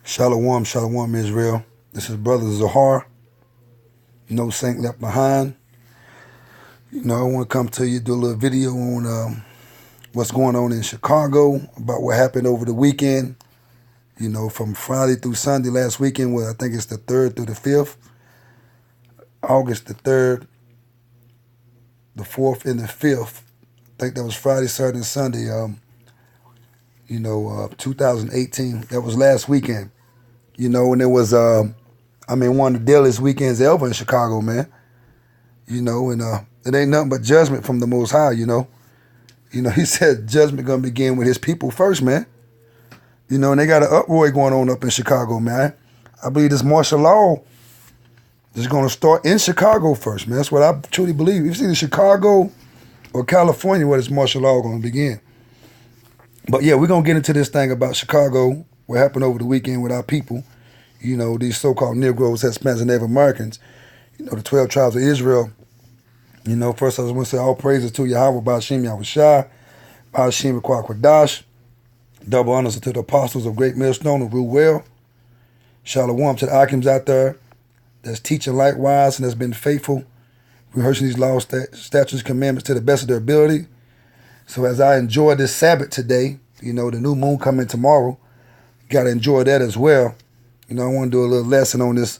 Shalom, shalom, Israel. This is Brother Zahar. No Saint Left Behind. I want to come to you, do a little video on what's going on in Chicago, about what happened over the weekend. From Friday through Sunday last weekend, I think it's the 3rd through the 5th. August the 3rd, the 4th, and the 5th. I think that was Friday, Saturday, and Sunday. 2018. That was last weekend. And it was, one of the deadliest weekends ever in Chicago, man. It ain't nothing but judgment from the Most High, He said judgment gonna begin with his people first, man. And they got an uproar going on up in Chicago, man. I believe this martial law is gonna start in Chicago first, man. That's what I truly believe. If it's either Chicago or California where this martial law gonna begin. But yeah, we're gonna get into this thing about Chicago, what happened over the weekend with our people, these so-called Negroes, Hispanics, and Native Americans, the 12 tribes of Israel. First I just want to say all praises to Yahawah, Ba'ashim Yahushua, Ba'ashim Kwadash. Double honors to the apostles of Great Millstone who rule well. Shalom to the Akims out there that's teaching likewise and that's been faithful, rehearsing these laws, statutes, commandments to the best of their ability. So as I enjoy this Sabbath today, the new moon coming tomorrow, got to enjoy that as well. I want to do a little lesson on this,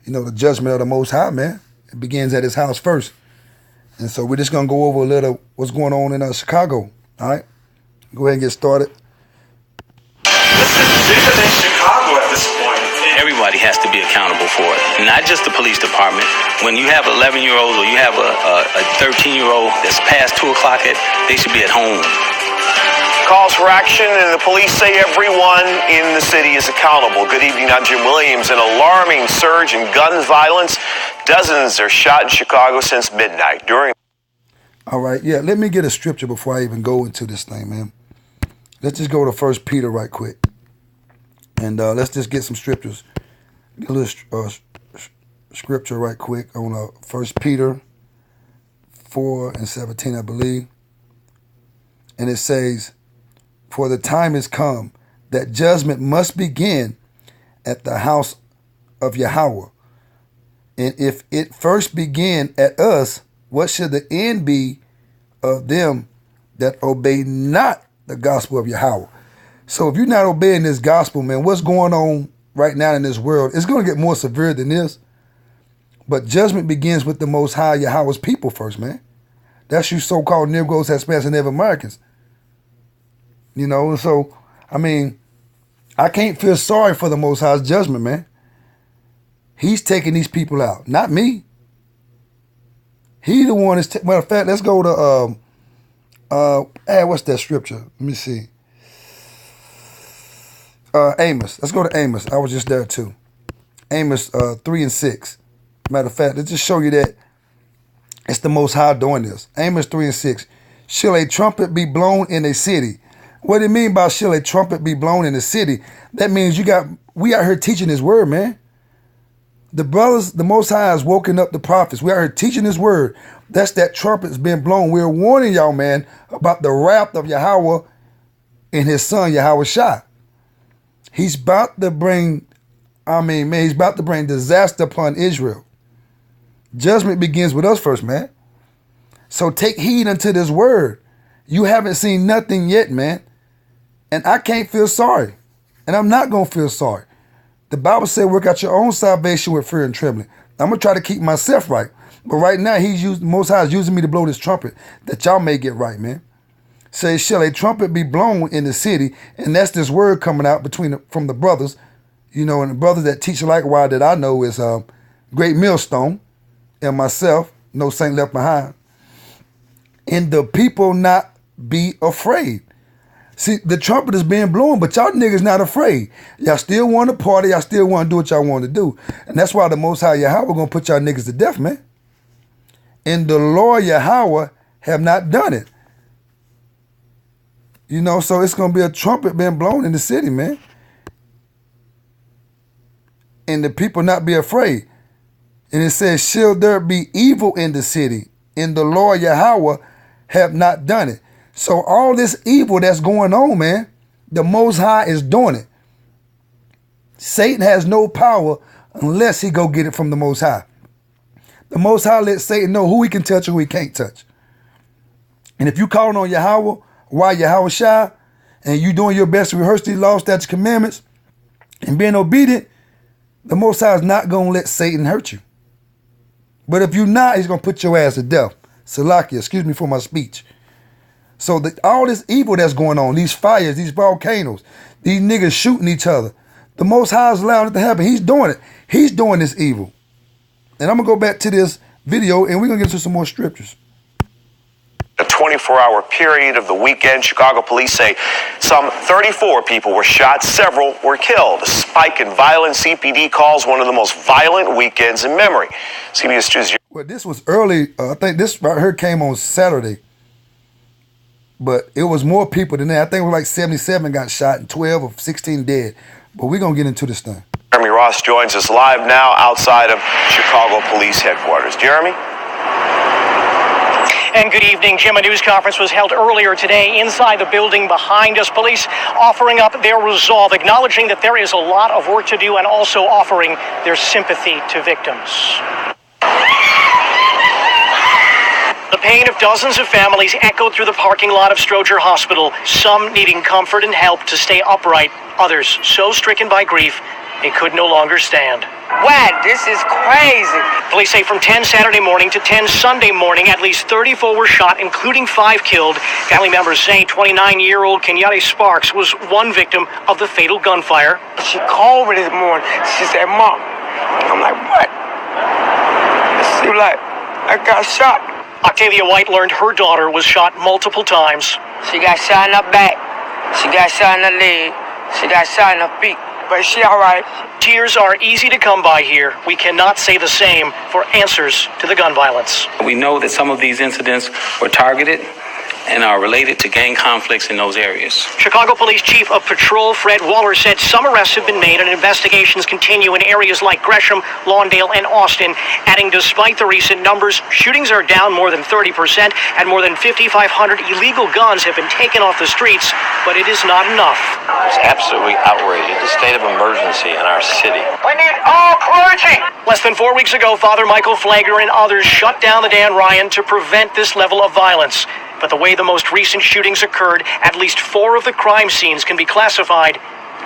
the judgment of the Most High, man. It begins at his house first. And so we're just going to go over a little what's going on in Chicago, all right? Go ahead and get started. Listen, bigger than Chicago at this point. Everybody has to be accountable for it, not just the police department. When you have 11-year-olds or you have a 13-year-old that's past 2 o'clock, they should be at home. Calls for action, and the police say everyone in the city is accountable. Good evening, I'm Jim Williams. An alarming surge in gun violence. Dozens are shot in Chicago since midnight. All right, yeah, let me get a scripture before I even go into this thing, man. Let's just go to 1 Peter right quick. And let's just get some scriptures. Get a little scripture right quick on 1 Peter 4:17, I believe. And it says, "For the time is come that judgment must begin at the house of Yahawah. And if it first begin at us, what should the end be of them that obey not the gospel of Yahawah?" So if you're not obeying this gospel, man, what's going on right now in this world? It's going to get more severe than this. But judgment begins with the Most High Yahawah's people first, man. That's you so-called Negroes, Hispanics, and Native Americans. So, I can't feel sorry for the Most High's judgment, man. He's taking these people out, not me. He the one is, matter of fact, let's go to, what's that scripture? Let me see. Amos. Let's go to Amos. I was just there too. Amos 3:6. Matter of fact, let's just show you that it's the Most High doing this. Amos 3:6. Shall a trumpet be blown in a city? What do you mean by shall a trumpet be blown in a city? That means we out here teaching his word, man. The brothers, the Most High has woken up the prophets. We out here teaching his word. That's that trumpet's been blown. We're warning y'all, man, about the wrath of Yahawah and his son, Yahawashi. He's about to bring, he's about to bring disaster upon Israel. Judgment begins with us first, man. So take heed unto this word. You haven't seen nothing yet, man. And I can't feel sorry. And I'm not going to feel sorry. The Bible said work out your own salvation with fear and trembling. I'm going to try to keep myself right. But right now, the Most High is using me to blow this trumpet that y'all may get right, man. Say, shall a trumpet be blown in the city? And that's this word coming out from the brothers, and the brothers that teach likewise that I know is Great Millstone and myself, No Saint Left Behind. And the people not be afraid. See, the trumpet is being blown, but y'all niggas not afraid. Y'all still want to party. Y'all still want to do what y'all want to do. And that's why the Most High Yahawah going to put y'all niggas to death, man. And the Lord Yahawah have not done it. So it's going to be a trumpet being blown in the city, man. And the people not be afraid. And it says, shall there be evil in the city? And the Lord Yahawah have not done it. So all this evil that's going on, man, the Most High is doing it. Satan has no power unless he go get it from the Most High. The Most High lets Satan know who he can touch and who he can't touch. And if you calling on Yahawah, why Yahawah Shai, and you doing your best to rehearse these laws, statutes, commandments, and being obedient, the Most High is not going to let Satan hurt you. But if you're not, he's going to put your ass to death. Salakia, excuse me for my speech. So all this evil that's going on, these fires, these volcanoes, these niggas shooting each other, the Most High is allowing it to happen. He's doing it. He's doing this evil. And I'm going to go back to this video, and we're going to get to some more scriptures. A 24-hour period of the weekend, Chicago police say some 34 people were shot, several were killed. A spike in violence, CPD calls one of the most violent weekends in memory. CBS 2's... Well, this was early. I think this right here came on Saturday. But it was more people than that. I think it was like 77 got shot and 12 or 16 dead. But we're going to get into this thing. Jeremy Ross joins us live now outside of Chicago Police Headquarters. Jeremy? And good evening, Jim. A news conference was held earlier today inside the building behind us. Police offering up their resolve, acknowledging that there is a lot of work to do and also offering their sympathy to victims. The pain of dozens of families echoed through the parking lot of Stroger Hospital, some needing comfort and help to stay upright, others so stricken by grief they could no longer stand. Wow, this is crazy. Police say from 10 Saturday morning to 10 Sunday morning, at least 34 were shot, including 5 killed. Family members say 29-year-old Kenyatte Sparks was one victim of the fatal gunfire. She called me this morning. She said, Mom. I'm like, what? She was like, I got shot. Octavia White learned her daughter was shot multiple times. She got shot in her back. She got shot in her leg. She got shot in her feet. But she all right. Tears are easy to come by here. We cannot say the same for answers to the gun violence. We know that some of these incidents were targeted and are related to gang conflicts in those areas. Chicago Police Chief of Patrol Fred Waller said some arrests have been made and investigations continue in areas like Gresham, Lawndale, and Austin, adding despite the recent numbers, shootings are down more than 30% and more than 5,500 illegal guns have been taken off the streets, but it is not enough. It's absolutely outrageous. The state of emergency in our city. We need all clergy! Less than 4 weeks ago, Father Michael Flagler and others shut down the Dan Ryan to prevent this level of violence. But the way the most recent shootings occurred, at least 4 of the crime scenes can be classified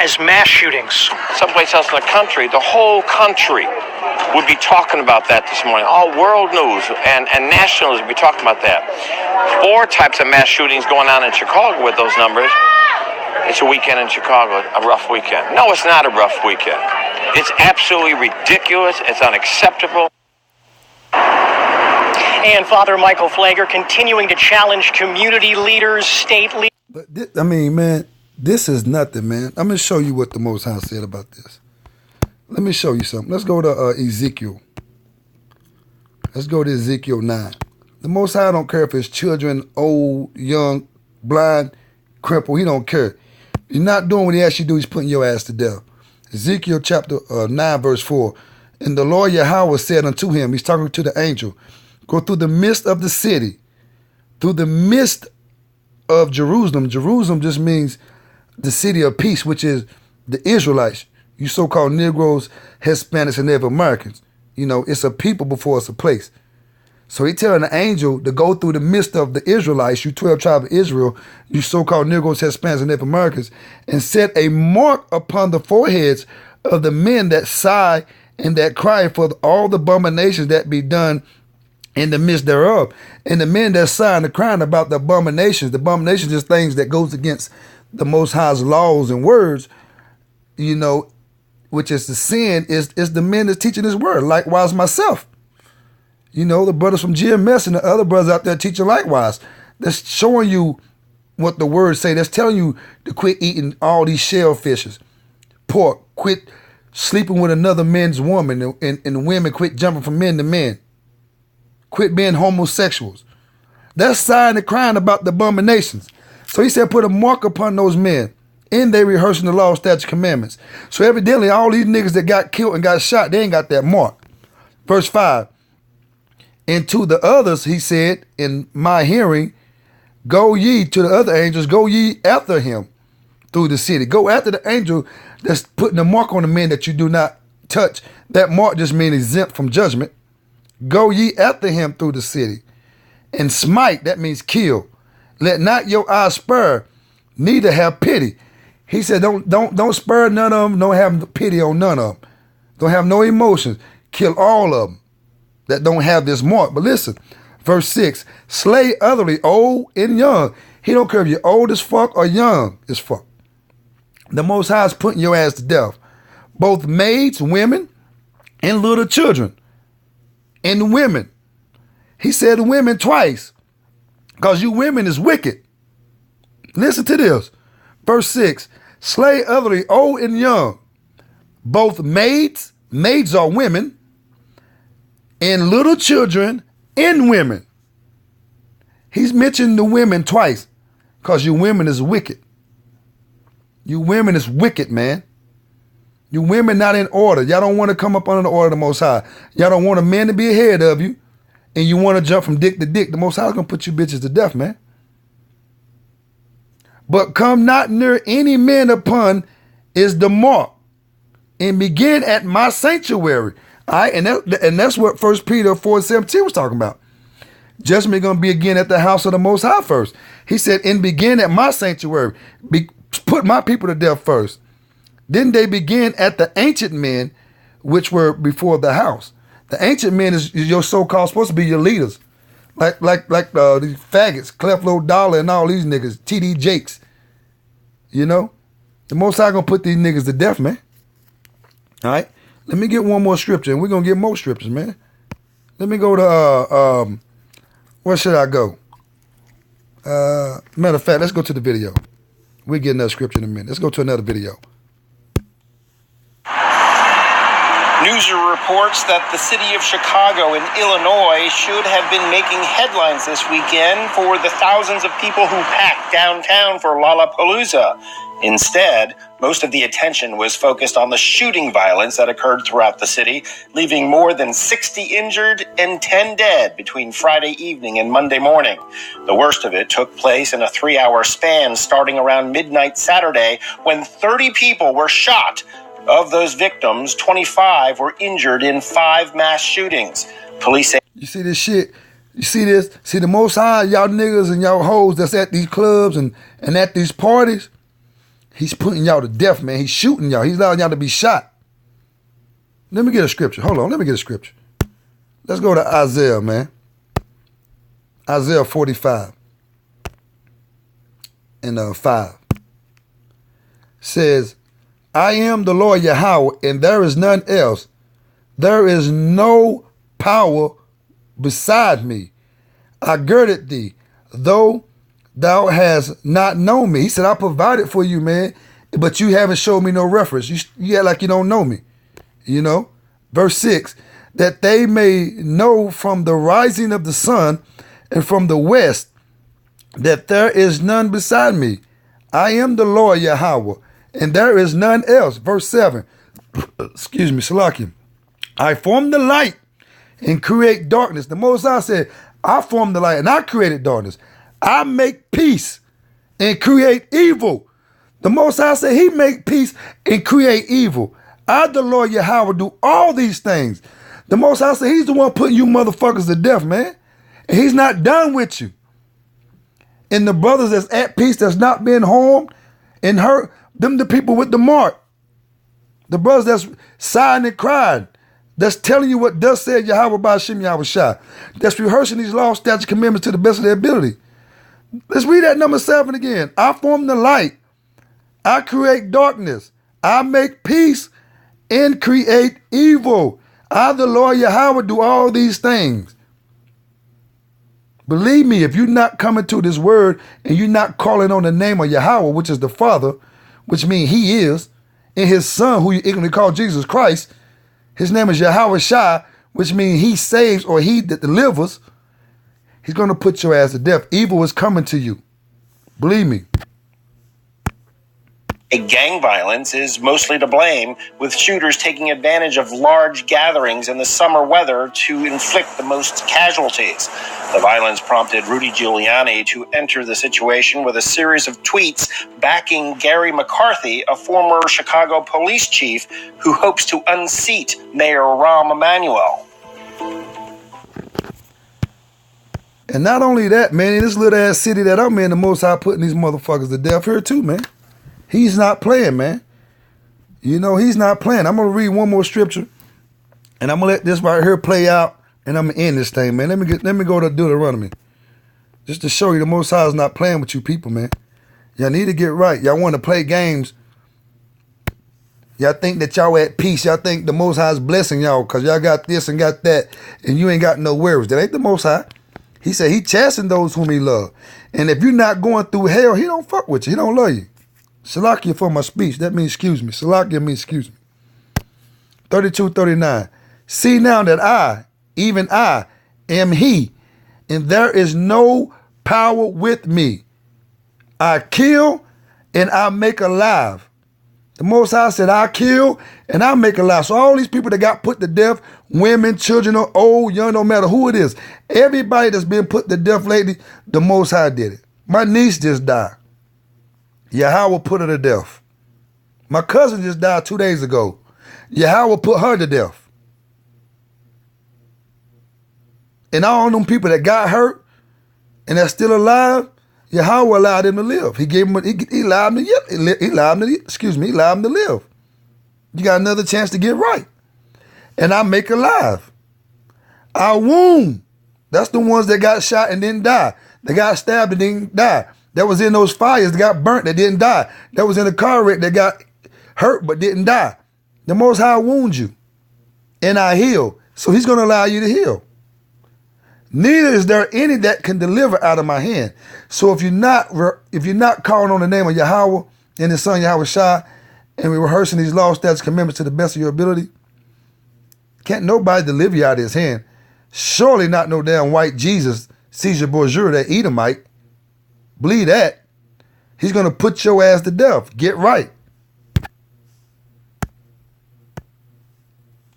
as mass shootings. Someplace else in the country, the whole country would be talking about that this morning. All world news and nationals would be talking about that. 4 types of mass shootings going on in Chicago with those numbers. It's a weekend in Chicago, a rough weekend. No, it's not a rough weekend. It's absolutely ridiculous. It's unacceptable. And Father Michael Flagler continuing to challenge community leaders, state leaders. But I mean, man, this is nothing, man. I'm going to show you what the Most High said about this. Let me show you something. Let's go to Ezekiel. Let's go to Ezekiel 9. The Most High don't care if it's children, old, young, blind, crippled. He don't care. You're not doing what he asks you to do. He's putting your ass to death. Ezekiel chapter 9, verse 4. And the Lord Yahawah said unto him, he's talking to the angel, go through the midst of the city, through the midst of Jerusalem. Jerusalem just means the city of peace, which is the Israelites. You so-called Negroes, Hispanics, and Native Americans. You know, it's a people before it's a place. So he telling the angel to go through the midst of the Israelites, you 12 tribes of Israel, you so-called Negroes, Hispanics, and Native Americans, and set a mark upon the foreheads of the men that sigh and that cry for all the abominations that be done in the midst thereof. And the men that sigh and crying about the abominations is things that goes against the Most High's laws and words, you know, which is the sin, is the men that's teaching his word. Likewise myself. You know, the brothers from GMS and the other brothers out there teaching likewise. That's showing you what the words say. That's telling you to quit eating all these shellfishes, pork, quit sleeping with another man's woman, and women quit jumping from men to men. Quit being homosexuals. That's sighing and crying about the abominations. So he said, put a mark upon those men. And they rehearsing the law, statutes, commandments. So evidently, all these niggas that got killed and got shot, they ain't got that mark. Verse 5. And to the others, he said, in my hearing, go ye to the other angels, go ye after him through the city. Go after the angel that's putting a mark on the men that you do not touch. That mark just means exempt from judgment. Go ye after him through the city, and smite, that means kill. Let not your eye spur, neither have pity. He said, don't spur none of them, don't have pity on none of them. Don't have no emotions. Kill all of them that don't have this mark. But listen, verse 6, slay utterly, old and young. He don't care if you're old as fuck or young as fuck. The Most High is putting your ass to death. Both maids, women, and little children. And women. He said women twice. Because you women is wicked. Listen to this. Verse 6. Slay utterly, old and young. Both maids are women, and little children and women. He's mentioned the women twice. Because you women is wicked. You women is wicked, man. You women not in order. Y'all don't want to come up under the order of the Most High. Y'all don't want a man to be ahead of you. And you want to jump from dick to dick. The Most High is going to put you bitches to death, man. But come not near any man upon is the mark. And begin at my sanctuary. All right, and that's what 1 Peter 4:17 was talking about. Judgment going to be again at the house of the Most High first. He said, and begin at my sanctuary. Put my people to death first. Then they begin at the ancient men, which were before the house. The ancient men is your so-called supposed to be your leaders. Like these faggots, Cleflo Dollar and all these niggas, TD Jakes. You know? The Most High gonna put these niggas to death, man. All right? Let me get one more scripture, and we're gonna get more scriptures, man. Let me go to, where should I go? Matter of fact, let's go to the video. We'll get another scripture in a minute. Let's go to another video. News reports that the city of Chicago in Illinois should have been making headlines this weekend for the thousands of people who packed downtown for Lollapalooza. Instead, most of the attention was focused on the shooting violence that occurred throughout the city, leaving more than 60 injured and 10 dead between Friday evening and Monday morning. The worst of it took place in a 3-hour span starting around midnight Saturday when 30 people were shot. Of those victims, 25 were injured in 5 mass shootings. Police say... You see this shit? You see this? See the Most High, y'all niggas and y'all hoes that's at these clubs and at these parties? He's putting y'all to death, man. He's shooting y'all. He's allowing y'all to be shot. Let me get a scripture. Hold on. Let me get a scripture. Let's go to Isaiah, man. Isaiah 45 and 5. Says, I am the Lord Yahawah, and there is none else. There is no power beside me. I girded thee, though thou hast not known me. He said, I provided for you, man, but you haven't showed me no reference. You act like you don't know me. You know? Verse 6, that they may know from the rising of the sun and from the west that there is none beside me. I am the Lord Yahawah, and there is none else. Verse 7, excuse me, Salakim. I form the light and create darkness. The Most High said, I form the light and I created darkness. I make peace and create evil. The Most High said he make peace and create evil. I, the Lord Yahawah, do all these things. The Most High said he's the one putting you motherfuckers to death, man. And he's not done with you. And the brothers that's at peace, that's not being harmed and hurt, them the people with the mark. The brothers that's sighing and crying, that's telling you what thus said Yahawah Ba'ashem Yahweh Shai, that's rehearsing these laws, statutes, commandments to the best of their ability. Let's read that number 7 again. I form the light. I create darkness. I make peace and create evil. I, the Lord Yahawah, do all these things. Believe me, if you're not coming to this word and you're not calling on the name of Yahawah, which is the Father, which means he is, and his son, who you ignorantly call Jesus Christ, his name is Yahweh Shai, which means he saves or he that delivers, he's going to put your ass to death. Evil is coming to you. Believe me. Gang violence is mostly to blame, with shooters taking advantage of large gatherings in the summer weather to inflict the most casualties. The violence prompted Rudy Giuliani to enter the situation with a series of tweets backing Gary McCarthy, a former Chicago police chief who hopes to unseat Mayor Rahm Emanuel. And not only that, man, in this little ass city that I'm in, the Most High putting these motherfuckers to death here too, man. He's not playing, man. You know, he's not playing. I'm going to read one more scripture, and I'm going to let this right here play out, and I'm going to end this thing, man. Let me go to Deuteronomy, just to show you the Most High is not playing with you people, man. Y'all need to get right. Y'all want to play games. Y'all think that y'all at peace. Y'all think the Most High is blessing y'all because y'all got this and got that, and you ain't got no worries. That ain't the Most High. He said he chastened those whom he loved. And if you're not going through hell, he don't fuck with you. He don't love you. Salakia for my speech. That means excuse me. Salakia means excuse me. 32:39. See now that I, even I, am he, and there is no power with me. I kill and I make alive. The Most High said, I kill and I make alive. So all these people that got put to death, women, children, old, young, no matter who it is, everybody that's been put to death lately, the Most High did it. My niece just died. Yahawah put her to death. My cousin just died 2 days ago. Yahawah put her to death. And all them people that got hurt and that's still alive, Yahawah allowed them to live. He gave them, he allowed them to live. You got another chance to get right. And I make alive. I wound. That's the ones that got shot and didn't die. They got stabbed and didn't die. That was in those fires that got burnt that didn't die. That was in a car wreck that got hurt but didn't die. The Most High wounds you. And I heal. So he's going to allow you to heal. Neither is there any that can deliver out of my hand. So if you're not calling on the name of Yahawah and his son Yahweh Shai, and we're rehearsing these law, statutes, commandments to the best of your ability, can't nobody deliver you out of his hand. Surely not no damn white Jesus, Caesar Borgia, that Edomite. Believe that. He's going to put your ass to death. Get right.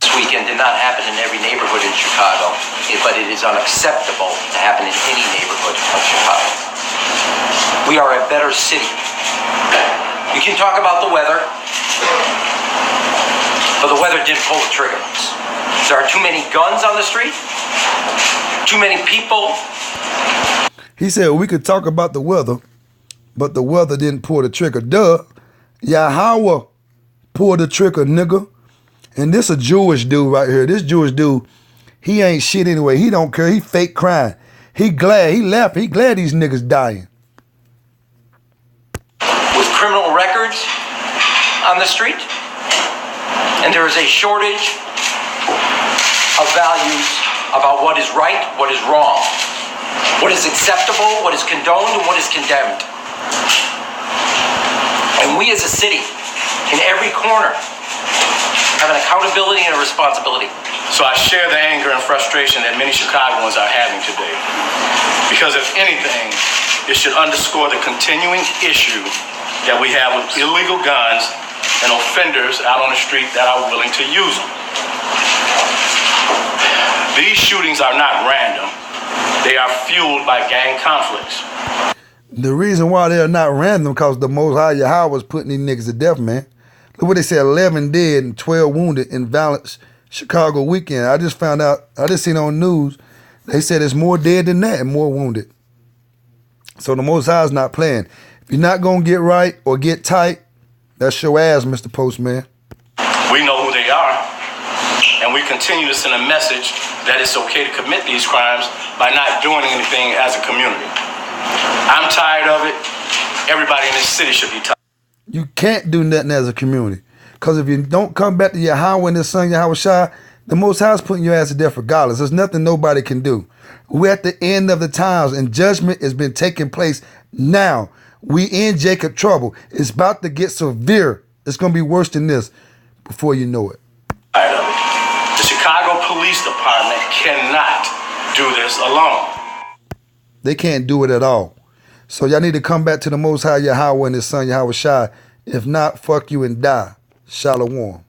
This weekend did not happen in every neighborhood in Chicago, but it is unacceptable to happen in any neighborhood of Chicago. We are a better city. You can talk about the weather, but the weather didn't pull the trigger. There are too many guns on the street, too many people. He said we could talk about the weather, but the weather didn't pull the trigger. Duh. Yahawah pulled the trigger, nigga. And this a Jewish dude right here. This Jewish dude, he ain't shit anyway. He don't care. He fake crying. He glad. He laughing. He glad these niggas dying. With criminal records on the street, and there is a shortage of values about what is right, what is wrong, what is acceptable, what is condoned, and what is condemned. And we as a city, in every corner, have an accountability and a responsibility. So I share the anger and frustration that many Chicagoans are having today. Because if anything, it should underscore the continuing issue that we have with illegal guns and offenders out on the street that are willing to use them. These shootings are not random. They are fueled by gang conflicts. The reason why they're not random because the Most High Yahawah was putting these niggas to death, man. Look what they said, 11 dead and 12 wounded in violent Chicago weekend. I just found out, I just seen on news, they said it's more dead than that and more wounded. So the Most High is not playing. If you're not going to get right or get tight, that's your ass, Mr. Postman. We know who they are, and we continue to send a message that it's okay to commit these crimes by not doing anything as a community. I'm tired of it. Everybody in this city should be tired. You can't do nothing as a community. Because if you don't come back to Yahawah and his son Yahweh Shai, the Most High is putting your ass to death regardless. There's nothing nobody can do. We're at the end of the times and judgment has been taking place now. We in Jacob trouble. It's about to get severe. It's going to be worse than this before you know it. Tired of it. The Chicago Police Department cannot do this alone. They can't do it at all. So y'all need to come back to the Most High Yahawah and his son Yahweh Shai If not, fuck you and die. Shalom.